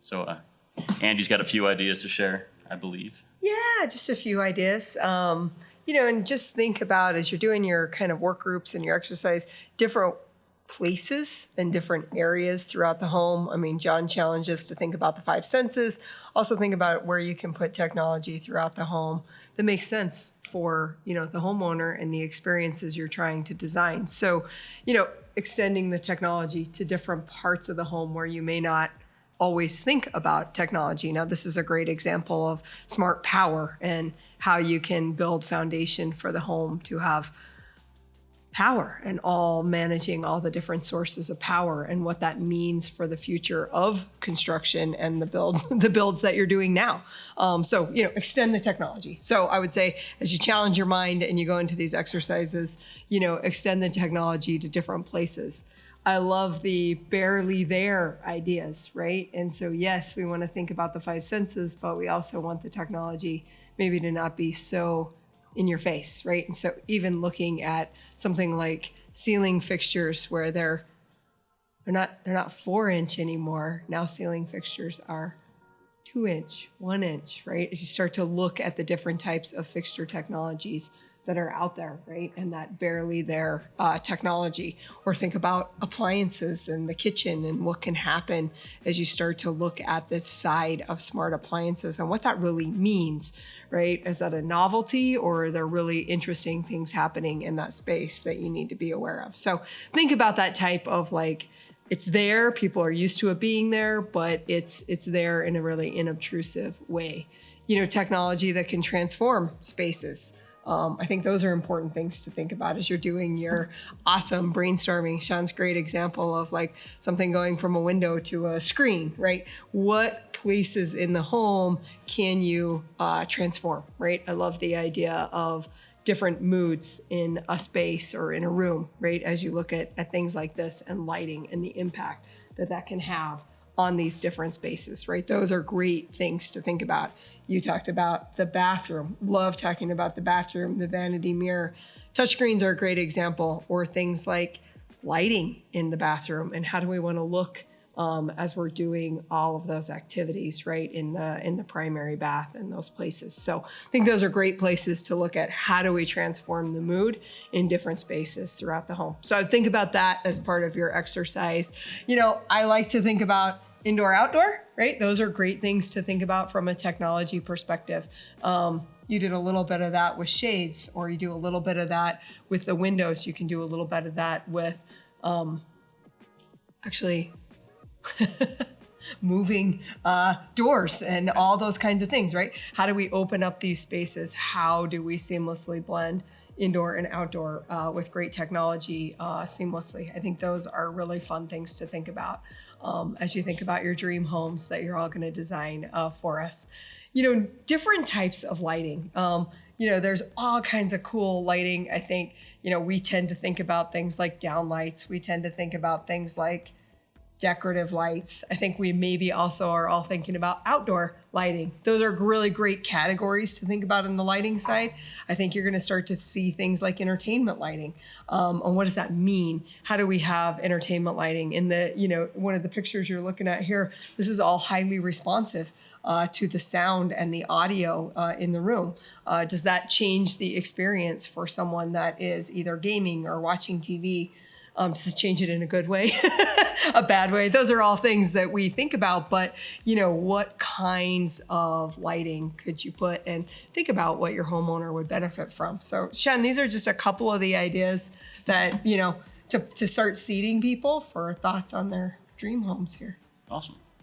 So Andy's got a few ideas to share, I believe. Yeah, just a few ideas. And just think about as you're doing your kind of work groups and your exercise, different places and different areas throughout the home. I mean, John challenges to think about the 5 senses. Also think about where you can put technology throughout the home that makes sense for, the homeowner and the experiences you're trying to design. So, extending the technology to different parts of the home where you may not always think about technology. Now, this is a great example of smart power and how you can build foundation for the home to have power and managing all the different sources of power and what that means for the future of construction and the builds that you're doing now. So, extend the technology. So I would say as you challenge your mind and you go into these exercises, extend the technology to different places. I love the barely there ideas, right? And so, yes, we want to think about the 5 senses, but we also want the technology maybe to not be so in your face, right? And so even looking at something like ceiling fixtures where they're not 4-inch anymore. Now ceiling fixtures are 2-inch, 1-inch, right? As you start to look at the different types of fixture technologies that are out there, right? And that barely there technology. Or think about appliances in the kitchen and what can happen as you start to look at this side of smart appliances and what that really means, right? Is that a novelty or are there really interesting things happening in that space that you need to be aware of? So think about that type of it's there, people are used to it being there, but it's there in a really inobtrusive way. Technology that can transform spaces. I think those are important things to think about as you're doing your awesome brainstorming. Sean's great example of something going from a window to a screen, right? What places in the home can you transform, right? I love the idea of different moods in a space or in a room, right? As you look at things like this and lighting and the impact that can have on these different spaces, right? Those are great things to think about. You talked about the bathroom. Love talking about the bathroom, the vanity mirror. Touchscreens are a great example, or things like lighting in the bathroom and how do we want to look as we're doing all of those activities, right, in the primary bath and those places. So I think those are great places to look at how do we transform the mood in different spaces throughout the home. So I think about that as part of your exercise. I like to think about indoor, outdoor, right? Those are great things to think about from a technology perspective. You did a little bit of that with shades, or you do a little bit of that with the windows. You can do a little bit of that with moving doors and all those kinds of things, right? How do we open up these spaces? How do we seamlessly blend indoor and outdoor with great technology seamlessly? I think those are really fun things to think about as you think about your dream homes that you're all going to design for us. Different types of lighting. There's all kinds of cool lighting. I think, we tend to think about things like downlights. We tend to think about things like decorative lights. I think we maybe also are all thinking about outdoor lighting. Those are really great categories to think about in the lighting side. I think you're going to start to see things like entertainment lighting. And what does that mean? How do we have entertainment lighting? In one of the pictures you're looking at here, this is all highly responsive to the sound and the audio in the room. Does that change the experience for someone that is either gaming or watching TV? To change it in a good way, a bad way. Those are all things that we think about, but what kinds of lighting could you put, and think about what your homeowner would benefit from. So Sean, these are just a couple of the ideas that, to start seeding people for thoughts on their dream homes here. Awesome.